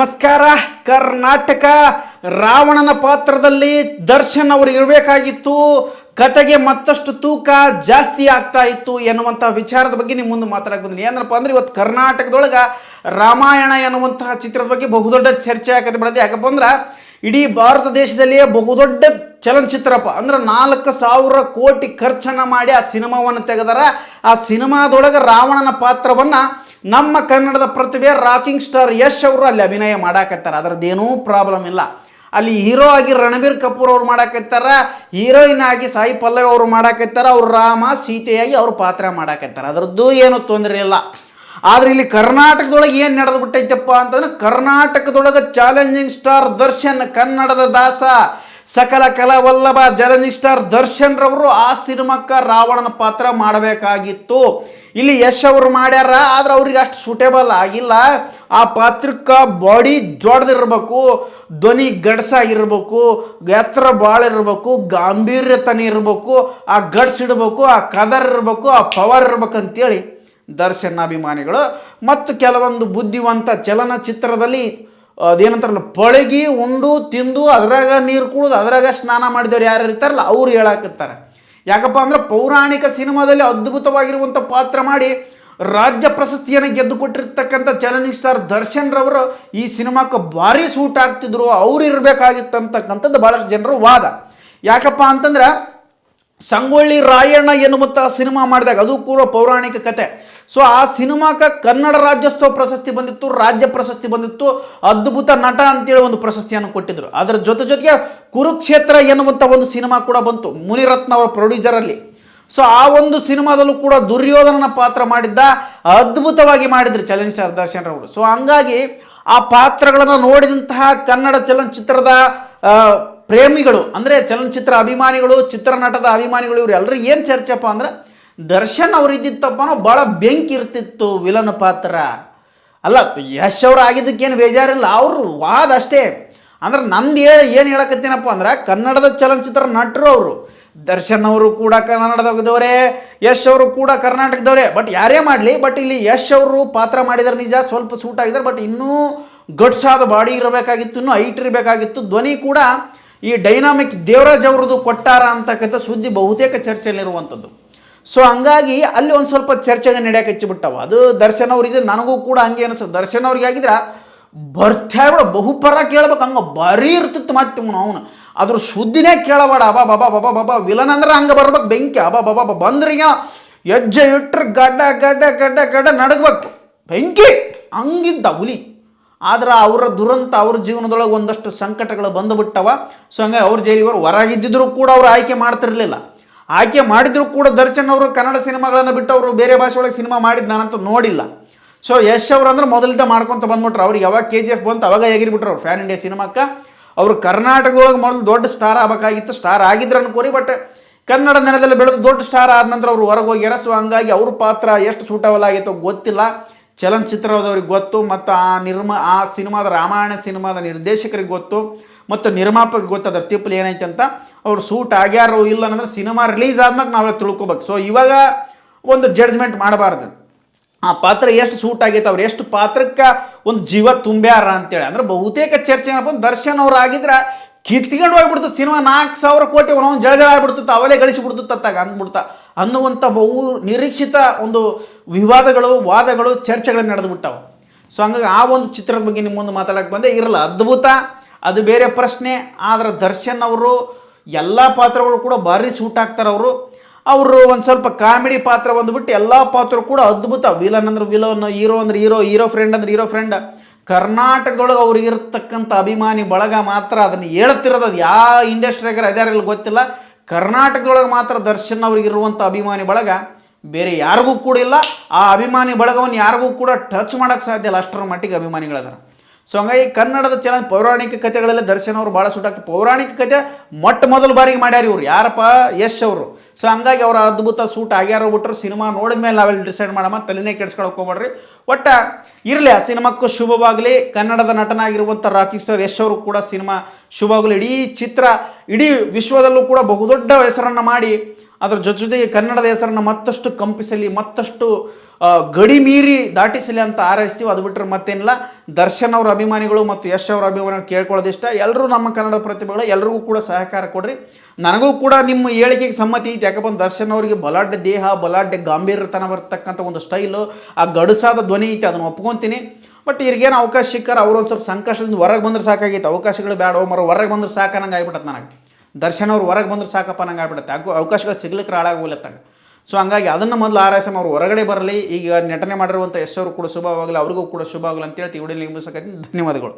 ನಮಸ್ಕಾರ. ಕರ್ನಾಟಕ ರಾವಣನ ಪಾತ್ರದಲ್ಲಿ ದರ್ಶನ್ ಅವರು ಇರಬೇಕಾಗಿತ್ತು. ಕತೆಗೆ ಮತ್ತಷ್ಟು ತೂಕ ಜಾಸ್ತಿ ಆಗ್ತಾ ಇತ್ತು ಎನ್ನುವಂಥ ವಿಚಾರದ ಬಗ್ಗೆ ನಿಮ್ಮ ಮುಂದೆ ಮಾತಾಡಕ್ಕೆ ಬಂದಿನಿ. ಏನಪ್ಪ ಅಂದ್ರೆ ಇವತ್ತು ಕರ್ನಾಟಕದೊಳಗೆ ರಾಮಾಯಣ ಎನ್ನುವಂತಹ ಚಿತ್ರದ ಬಗ್ಗೆ ಬಹುದೊಡ್ಡ ಚರ್ಚೆ ಆಗತ್ತೆ ಬಿಡತ್ತೆ. ಯಾಕಪ್ಪ ಅಂದ್ರೆ ಇಡೀ ಭಾರತ ದೇಶದಲ್ಲಿಯೇ ಬಹುದೊಡ್ಡ ಚಲನಚಿತ್ರಪ್ಪ ಅಂದ್ರೆ 4,000 ಕೋಟಿ ಖರ್ಚನ್ನು ಮಾಡಿ ಆ ಸಿನಿಮಾವನ್ನು ತೆಗೆದಾರ. ಆ ಸಿನಿಮಾದೊಳಗೆ ರಾವಣನ ಪಾತ್ರವನ್ನು ನಮ್ಮ ಕನ್ನಡದ ಪ್ರತಿಭೆ ರಾಕಿಂಗ್ ಸ್ಟಾರ್ ಯಶ್ ಅವರು ಅಲ್ಲಿ ಅಭಿನಯ ಮಾಡಾಕತ್ತಾರ. ಅದರದ್ದೇನೂ ಪ್ರಾಬ್ಲಮ್ ಇಲ್ಲ. ಅಲ್ಲಿ ಹೀರೋ ಆಗಿ ರಣಬೀರ್ ಕಪೂರ್ ಅವ್ರು ಮಾಡಾಕತ್ತಾರ, ಹೀರೋಯಿನ್ ಆಗಿ ಸಾಯಿ ಪಲ್ಲವಿ ಅವರು ಮಾಡಾಕತ್ತಾರ, ಅವ್ರು ರಾಮ ಸೀತೆಯಾಗಿ ಅವ್ರ ಪಾತ್ರ ಮಾಡಾಕತ್ತಾರ. ಅದರದ್ದು ಏನು ತೊಂದರೆ ಇಲ್ಲ. ಆದ್ರೆ ಇಲ್ಲಿ ಕರ್ನಾಟಕದೊಳಗೆ ಏನು ನಡೆದು ಬಿಟ್ಟೈತಪ್ಪ ಅಂತಂದ್ರೆ ಕರ್ನಾಟಕದೊಳಗೆ ಚಾಲೆಂಜಿಂಗ್ ಸ್ಟಾರ್ ದರ್ಶನ್, ಕನ್ನಡದ ದಾಸ, ಸಕಲ ಕಲಾವಲ್ಲಭ ಚಾಲೆಂಜಿಂಗ್ ಸ್ಟಾರ್ ದರ್ಶನ್ ರವರು ಆ ಸಿನಿಮಾಕ್ಕೆ ರಾವಣನ ಪಾತ್ರ ಮಾಡಬೇಕಾಗಿತ್ತು. ಇಲ್ಲಿ ಯಶ್ ಅವರು ಮಾಡ್ಯಾರ, ಆದ್ರೆ ಅವ್ರಿಗೆ ಅಷ್ಟು ಸೂಟೇಬಲ್ ಆಗಿಲ್ಲ. ಆ ಪಾತ್ರಕ್ಕೆ ಬಾಡಿ ದೊಡ್ಡದಿರ್ಬೇಕು, ಧ್ವನಿ ಗಡ್ಸಾಗಿರ್ಬೇಕು, ಎತ್ತರ ಭಾಳ ಇರಬೇಕು, ಗಾಂಭೀರ್ಯತನ ಇರಬೇಕು, ಆ ಗಡ್ಸ್ ಇಡಬೇಕು, ಆ ಕದರ್ ಇರಬೇಕು, ಆ ಪವರ್ ಇರ್ಬೇಕು ಅಂತೇಳಿ ದರ್ಶನ್ ಅಭಿಮಾನಿಗಳು ಮತ್ತು ಕೆಲವೊಂದು ಬುದ್ಧಿವಂತ ಚಲನಚಿತ್ರದಲ್ಲಿ ಅದೇನಂತಾರಲ್ಲ ಪಳಗಿ ಉಂಡು ತಿಂದು ಅದ್ರಾಗ ನೀರು ಕುಡಿದು ಅದ್ರಾಗ ಸ್ನಾನ ಮಾಡಿದವ್ರು ಯಾರು ಇರ್ತಾರಲ್ಲ ಅವ್ರು ಹೇಳಾಕತ್ತಾರೆ. ಯಾಕಪ್ಪ ಅಂದ್ರೆ ಪೌರಾಣಿಕ ಸಿನಿಮಾದಲ್ಲಿ ಅದ್ಭುತವಾಗಿರುವಂಥ ಪಾತ್ರ ಮಾಡಿ ರಾಜ್ಯ ಪ್ರಶಸ್ತಿಯನ್ನು ಗೆದ್ದು ಕೊಟ್ಟಿರ್ತಕ್ಕಂಥ ಚಾಲೆಂಜಿಂಗ್ ಸ್ಟಾರ್ ದರ್ಶನ್ ರವರು ಈ ಸಿನಿಮಾಕ್ಕೆ ಭಾರಿ ಸೂಟ್ ಆಗ್ತಿದ್ರು, ಅವ್ರು ಇರಬೇಕಾಗಿತ್ತು ಅಂತಕ್ಕಂಥದ್ದು ಭಾಳಷ್ಟು ಜನರ ವಾದ. ಯಾಕಪ್ಪ ಅಂತಂದ್ರೆ ಸಂಗೊಳ್ಳಿ ರಾಯಣ್ಣ ಎನ್ನುವಂಥ ಸಿನಿಮಾ ಮಾಡಿದಾಗ ಅದು ಕೂಡ ಪೌರಾಣಿಕ ಕತೆ. ಸೊ ಆ ಸಿನಿಮಾಕ್ಕೆ ಕನ್ನಡ ರಾಜ್ಯೋತ್ಸವ ಪ್ರಶಸ್ತಿ ಬಂದಿತ್ತು, ರಾಜ್ಯ ಪ್ರಶಸ್ತಿ ಬಂದಿತ್ತು, ಅದ್ಭುತ ನಟ ಅಂತೇಳಿ ಒಂದು ಪ್ರಶಸ್ತಿಯನ್ನು ಕೊಟ್ಟಿದ್ರು. ಅದರ ಜೊತೆಗೆ ಕುರುಕ್ಷೇತ್ರ ಎನ್ನುವಂಥ ಒಂದು ಸಿನಿಮಾ ಕೂಡ ಬಂತು ಮುನಿರತ್ನ ಅವರ ಪ್ರೊಡ್ಯೂಸರಲ್ಲಿ. ಸೊ ಆ ಒಂದು ಸಿನಿಮಾದಲ್ಲೂ ಕೂಡ ದುರ್ಯೋಧನನ ಪಾತ್ರ ಮಾಡಿದ್ದ, ಅದ್ಭುತವಾಗಿ ಮಾಡಿದ್ರು ಚಾಲೆಂಜ್ ಸ್ಟಾರ್ ದರ್ಶನ್ ರವರು. ಸೊ ಹಂಗಾಗಿ ಆ ಪಾತ್ರಗಳನ್ನು ನೋಡಿದಂತಹ ಕನ್ನಡ ಚಲನಚಿತ್ರದ ಪ್ರೇಮಿಗಳು ಅಂದರೆ ಚಲನಚಿತ್ರ ಅಭಿಮಾನಿಗಳು, ಚಿತ್ರನಟದ ಅಭಿಮಾನಿಗಳು ಇವರೆಲ್ಲರೂ ಏನು ಚರ್ಚೆಪ್ಪ ಅಂದ್ರೆ ದರ್ಶನ್ ಅವ್ರು ಇದ್ದಿತ್ತಪ್ಪ ಭಾಳ ಬೆಂಕಿ ಇರ್ತಿತ್ತು ವಿಲನ್ ಪಾತ್ರ. ಅಲ್ಲ ಯಶ್ ಅವ್ರು ಆಗಿದ್ದಕ್ಕೇನು ಬೇಜಾರಿಲ್ಲ, ಅವರು ವಾದ ಅಷ್ಟೇ. ಅಂದ್ರೆ ನಂದು ಏನು ಹೇಳಕತ್ತೀನಪ್ಪ ಅಂದ್ರೆ ಕನ್ನಡದ ಚಲನಚಿತ್ರ ನಟರು ಅವರು. ದರ್ಶನ್ ಅವರು ಕೂಡ ಕನ್ನಡದವರೇ, ಯಶ್ ಅವರು ಕೂಡ ಕರ್ನಾಟಕದವರೇ. ಬಟ್ ಯಾರೇ ಮಾಡಲಿ, ಬಟ್ ಇಲ್ಲಿ ಯಶ್ ಅವರು ಪಾತ್ರ ಮಾಡಿದಾರೆ ನಿಜ, ಸ್ವಲ್ಪ ಸೂಟ್ ಆಗಿದ್ದಾರೆ. ಬಟ್ ಇನ್ನೂ ಗಟ್ಸಾದ ಬಾಡಿ ಇರಬೇಕಾಗಿತ್ತು, ಇನ್ನೂ ಹೈಟ್ ಇರಬೇಕಾಗಿತ್ತು. ಧ್ವನಿ ಕೂಡ ಈ ಡೈನಾಮಿಕ್ ದೇವರಾಜ್ ಅವ್ರದ್ದು ಕೊಟ್ಟಾರ ಅಂತಕ್ಕಂಥ ಸುದ್ದಿ ಬಹುತೇಕ ಚರ್ಚೆಯಲ್ಲಿರುವಂಥದ್ದು. ಸೊ ಹಂಗಾಗಿ ಅಲ್ಲಿ ಒಂದು ಸ್ವಲ್ಪ ಚರ್ಚೆಗೆ ನಡೆಯಕ್ಕೆ ಹಚ್ಚಿಬಿಟ್ಟವ. ಅದು ದರ್ಶನ್ ಅವ್ರಿಗೆ ನನಗೂ ಕೂಡ ಹಂಗೆ ಅನಿಸ್ತದೆ. ದರ್ಶನ್ ಅವ್ರಿಗೆ ಆಗಿದ್ರೆ ಬರ್ತಾಯಿಬಿಡ ಬಹುಪರ ಕೇಳ್ಬೇಕು, ಹಂಗೆ ಬರೀ ಇರ್ತಿತ್ತು. ಮತ್ತೆ ಅವನು ಅದ್ರ ಸುದ್ದಿನೇ ಕೇಳಬೇಡ. ಬಾಬಾ ಬಾಬಾ ಬಾಬಾ ವಿಲನ್ ಅಂದ್ರೆ ಹಂಗೆ ಬರ್ಬೇಕು ಬೆಂಕಿ. ಬಾಬಾ ಬಂದ್ರಿಗೆ ಹೆಜ್ಜೆ ಇಟ್ಟರೆ ಗಡ್ಡ ಗಡ್ಡ ಗಡ್ಡ ಗಡ್ಡ ನಡಗಬೇಕು ಬೆಂಕಿ, ಹಂಗಿದ್ದ ಹುಲಿ. ಆದ್ರೆ ಅವರ ದುರಂತ ಅವ್ರ ಜೀವನದೊಳಗೆ ಒಂದಷ್ಟು ಸಂಕಟಗಳು ಬಂದುಬಿಟ್ಟವ. ಸೊ ಹಂಗೆ ಅವ್ರ ಜೈಲಿಗೆ ಹೊರಗಿದ್ದಿದ್ರು ಕೂಡ ಅವ್ರು ಆಯ್ಕೆ ಮಾಡ್ತಿರ್ಲಿಲ್ಲ. ಆಯ್ಕೆ ಮಾಡಿದ್ರು ಕೂಡ ದರ್ಶನ್ ಅವರು ಕನ್ನಡ ಸಿನಿಮಾಗಳನ್ನು ಬಿಟ್ಟು ಅವರು ಬೇರೆ ಭಾಷೆ ಒಳಗೆ ಸಿನಿಮಾ ಮಾಡಿದ್ದು ನಾನಂತೂ ನೋಡಿಲ್ಲ. ಸೊ ಯಶ್ ಅವರು ಅಂದ್ರೆ ಮೊದಲಿಂದ ಮಾಡ್ಕೊತ ಬಂದ್ಬಿಟ್ರು. ಅವ್ರಿಗೆ ಯಾವಾಗ KGF ಬಂತು ಅವಾಗ ಎಗಿರ್ಬಿಟ್ರು ಅವ್ರು ಫ್ಯಾನ್ ಇಂಡಿಯಾ ಸಿನಿಮಾಕ್ಕೆ. ಅವರು ಕರ್ನಾಟಕದೊಳಗೆ ಮೊದಲು ದೊಡ್ಡ ಸ್ಟಾರ್ ಆಗಬೇಕಾಗಿತ್ತು, ಸ್ಟಾರ್ ಆಗಿದ್ರು ಅನ್ಕೋರಿ. ಬಟ್ ಕನ್ನಡ ನೆಲದಲ್ಲಿ ಬೆಳೆದು ದೊಡ್ಡ ಸ್ಟಾರ್ ಆದ ನಂತರ ಅವರು ಹೊರಗೆ ಹೋಗ್ಯಾರ. ಸೊ ಹಂಗಾಗಿ ಅವ್ರ ಪಾತ್ರ ಎಷ್ಟು ಸೂಟಬಲ್ ಆಗಿತ್ತೋ ಗೊತ್ತಿಲ್ಲ, ಚಲನಚಿತ್ರದವ್ರಿಗೆ ಗೊತ್ತು, ಮತ್ತು ಆ ಸಿನಿಮಾದ ರಾಮಾಯಣ ಸಿನಿಮಾದ ನಿರ್ದೇಶಕರಿಗೆ ಗೊತ್ತು, ಮತ್ತು ನಿರ್ಮಾಪಕರಿಗೆ ಗೊತ್ತು ಅದ್ರ ತಿಪ್ಪಲು ಏನೈತೆ ಅಂತ. ಅವ್ರು ಸೂಟ್ ಆಗ್ಯಾರೋ ಇಲ್ಲ ಅನ್ನೋದ್ರೆ ಸಿನಿಮಾ ರಿಲೀಸ್ ಆದ್ಮೇಲೆ ನಾವೆಲ್ಲ ತಿಳ್ಕೊಬೇಕು. ಸೊ ಇವಾಗ ಒಂದು ಜಡ್ಜ್ಮೆಂಟ್ ಮಾಡಬಾರ್ದು. ಆ ಪಾತ್ರ ಎಷ್ಟು ಸೂಟ್ ಆಗೈತೆ, ಅವ್ರು ಎಷ್ಟು ಪಾತ್ರಕ್ಕೆ ಒಂದು ಜೀವ ತುಂಬ್ಯಾರ ಅಂತೇಳಿ. ಅಂದ್ರೆ ಬಹುತೇಕ ಚರ್ಚೆ ಏನಪ್ಪ ದರ್ಶನ್ ಅವ್ರು ಆಗಿದ್ರೆ ಕಿತ್ಕೊಂಡು ಹೋಗ್ಬಿಡ್ತದೆ ಸಿನಿಮಾ. 4,000 ಕೋಟಿ ಒಂದು ಜಳ ಆಗ್ಬಿಡ್ತಿತ್ತು, ಅವಲೇ ಗಳಿಸಿಬಿಡ್ತಿತ್ತಾಗ ಅಂದ್ಬಿಡ್ತಾ ಅನ್ನುವಂಥ ಬಹು ನಿರೀಕ್ಷಿತ ಒಂದು ವಿವಾದಗಳು, ವಾದಗಳು, ಚರ್ಚೆಗಳು ನಡೆದುಬಿಟ್ಟವು. ಸೊ ಹಂಗಾಗಿ ಆ ಒಂದು ಚಿತ್ರದ ಬಗ್ಗೆ ನಿಮ್ಮ ಮುಂದೆ ಮಾತಾಡೋಕ್ಕೆ ಬಂದೆ. ಇರಲ್ಲ, ಅದ್ಭುತ, ಅದು ಬೇರೆ ಪ್ರಶ್ನೆ. ಆದರೆ ದರ್ಶನ್ ಅವರು ಎಲ್ಲ ಪಾತ್ರಗಳು ಕೂಡ ಭಾರಿ ಸೂಟ್ ಆಗ್ತಾರೆ. ಅವರು ಒಂದು ಸ್ವಲ್ಪ ಕಾಮಿಡಿ ಪಾತ್ರ ಬಂದುಬಿಟ್ಟು ಎಲ್ಲ ಪಾತ್ರ ಕೂಡ ಅದ್ಭುತ. ವಿಲನ್ ಅಂದ್ರೆ ವಿಲನ್, ಹೀರೋ ಅಂದ್ರೆ ಹೀರೋ, ಹೀರೋ ಫ್ರೆಂಡ್ ಅಂದ್ರೆ ಹೀರೋ ಫ್ರೆಂಡ್. ಕರ್ನಾಟಕದೊಳಗೆ ಅವ್ರಿಗೆ ಇರತಕ್ಕಂಥ ಅಭಿಮಾನಿ ಬಳಗ ಮಾತ್ರ ಅದನ್ನು ಹೇಳ್ತಿರೋದು. ಅದು ಯಾವ ಇಂಡಸ್ಟ್ರಿಯಾಗಾರ ಅದ್ಯಾರಿಲ್ಲ ಗೊತ್ತಿಲ್ಲ, ಕರ್ನಾಟಕದೊಳಗೆ ಮಾತ್ರ ದರ್ಶನ್ ಅವ್ರಿಗಿರುವಂಥ ಅಭಿಮಾನಿ ಬಳಗ ಬೇರೆ ಯಾರಿಗೂ ಕೂಡ ಇಲ್ಲ. ಆ ಅಭಿಮಾನಿ ಬಳಗವನ್ನು ಯಾರಿಗೂ ಕೂಡ ಟಚ್ ಮಾಡೋಕ್ಕೆ ಸಾಧ್ಯ ಇಲ್ಲ, ಅಷ್ಟರ ಮಟ್ಟಿಗೆ ಅಭಿಮಾನಿಗಳದಾರ. ಸೊ ಹಂಗಾಗಿ ಕನ್ನಡದ ಪೌರಾಣಿಕ ಕಥೆಗಳೆಲ್ಲ ದರ್ಶನ್ ಅವರು ಭಾಳ ಸೂಟ್ ಆಗ್ತದೆ. ಪೌರಾಣಿಕ ಕಥೆ ಮೊದಲ ಬಾರಿಗೆ ಮಾಡ್ಯಾರ ಇವ್ರು, ಯಾರಪ್ಪ ಯಶ್ ಅವರು. ಸೊ ಹಂಗಾಗಿ ಅವರ ಅದ್ಭುತ ಸೂಟ್ ಆಗ್ಯಾರೋ ಬಿಟ್ಟರು. ಸಿನಿಮಾ ನೋಡಿದ ಮೇಲೆ ನಾವೆಲ್ಲ ಡಿಸೈಡ್ ಮಾಡಮ್ಮ, ತಲೆನೇ ಕೆಡ್ಸ್ಕೊಳಕ್ಕೆ ಹೋಗ್ಬೇಡ್ರಿ. ಒಟ್ಟ ಇರಲಿ, ಆ ಸಿನಿಮಾಕ್ಕೂ ಶುಭವಾಗಲಿ. ಕನ್ನಡದ ನಟನಾಗಿರುವಂಥ ರಾಕಿಂಗ್ ಸ್ಟಾರ್ ಯಶ್ ಅವರು ಕೂಡ ಸಿನಿಮಾ ಶುಭವಾಗಲಿ. ಇಡೀ ಚಿತ್ರ ಇಡೀ ವಿಶ್ವದಲ್ಲೂ ಕೂಡ ಬಹುದೊಡ್ಡ ಹೆಸರನ್ನು ಮಾಡಿ ಅದರ ಜೊತೆಗೆ ಕನ್ನಡದ ಹೆಸರನ್ನು ಮತ್ತಷ್ಟು ಕಂಪಿಸಲಿ, ಮತ್ತಷ್ಟು ಗಡಿ ಮೀರಿ ದಾಟಿಸಲಿ ಅಂತ ಹಾರೈಸ್ತೀವಿ. ಅದು ಬಿಟ್ಟರೆ ಮತ್ತೇನಿಲ್ಲ. ದರ್ಶನ್ ಅವರ ಅಭಿಮಾನಿಗಳು ಮತ್ತು ಯಶ್ ಅವರ ಅಭಿಮಾನಿಗಳು ಕೇಳ್ಕೊಳ್ಳೋದಿಷ್ಟ, ಎಲ್ಲರೂ ನಮ್ಮ ಕನ್ನಡ ಪ್ರತಿಭೆಗಳು ಎಲ್ರಿಗೂ ಕೂಡ ಸಹಕಾರ ಕೊಡ್ರಿ. ನನಗೂ ಕೂಡ ನಿಮ್ಮ ಹೇಳಿಕೆಗೆ ಸಮ್ಮತಿ ಐತಿ. ಯಾಕಪ್ಪ ದರ್ಶನ್ ಅವರಿಗೆ ಬಲಾಢ್ಯ ದೇಹ, ಬಲಾಢ್ಯ ಗಾಂಭೀರ್ಯತನ ಬರ್ತಕ್ಕಂಥ ಒಂದು ಸ್ಟೈಲು, ಆ ಗಡುಸಾದ ಧ್ವನಿ ಐತಿ, ಅದನ್ನು ಒಪ್ಕೊತೀನಿ. ಬಟ್ ಇವ್ರಿಗೇನು ಅವಕಾಶ ಸಿಕ್ಕಾರೆ ಅವ್ರು ಒಂದು ಸ್ವಲ್ಪ ಸಂಕಷ್ಟದಿಂದ ಹೊರಗೆ ಬಂದ್ರೆ ಸಾಕಾಗೈತೆ. ಅವಕಾಶಗಳು ಬೇಡ ಮರ, ಹೊರಗೆ ಬಂದ್ರೆ ಸಾಕ ನಂಗೆ ಆಗ್ಬಿಟ್ಟತ್ತೆ. ನನಗೆ ದರ್ಶನ್ ಅವ್ರು ಹೊರಗೆ ಬಂದ್ರೆ ಸಾಕಪ್ಪ ನಂಗೆ ಆಗ್ಬಿಡುತ್ತೆ. ಅವಕಾಶಗಳು ಸಿಗ್ಲಿಕ್ಕೆ ಹಾಳಾಗೋಗ್ಲತ್ತಾಗ. ಸೊ ಹಂಗಾಗಿ ಅದನ್ನು ಮೊದಲು ಆರೈಸಮ್ ಅವ್ರು ಹೊರಗಡೆ ಬರಲಿ. ಈಗ ನಟನೆ ಮಾಡಿರುವಂಥ ಯಶ್ ಅವರು ಕೂಡ ಶುಭವಾಗಲಿ, ಅವ್ರಿಗೂ ಕೂಡ ಶುಭವಾಗಲಿ ಅಂತ ಹೇಳ್ತೀವಿ. ವಿಡಿಯೋ ಮುಗಿಸಕತ್ತೀನಿ. ಧನ್ಯವಾದಗಳು.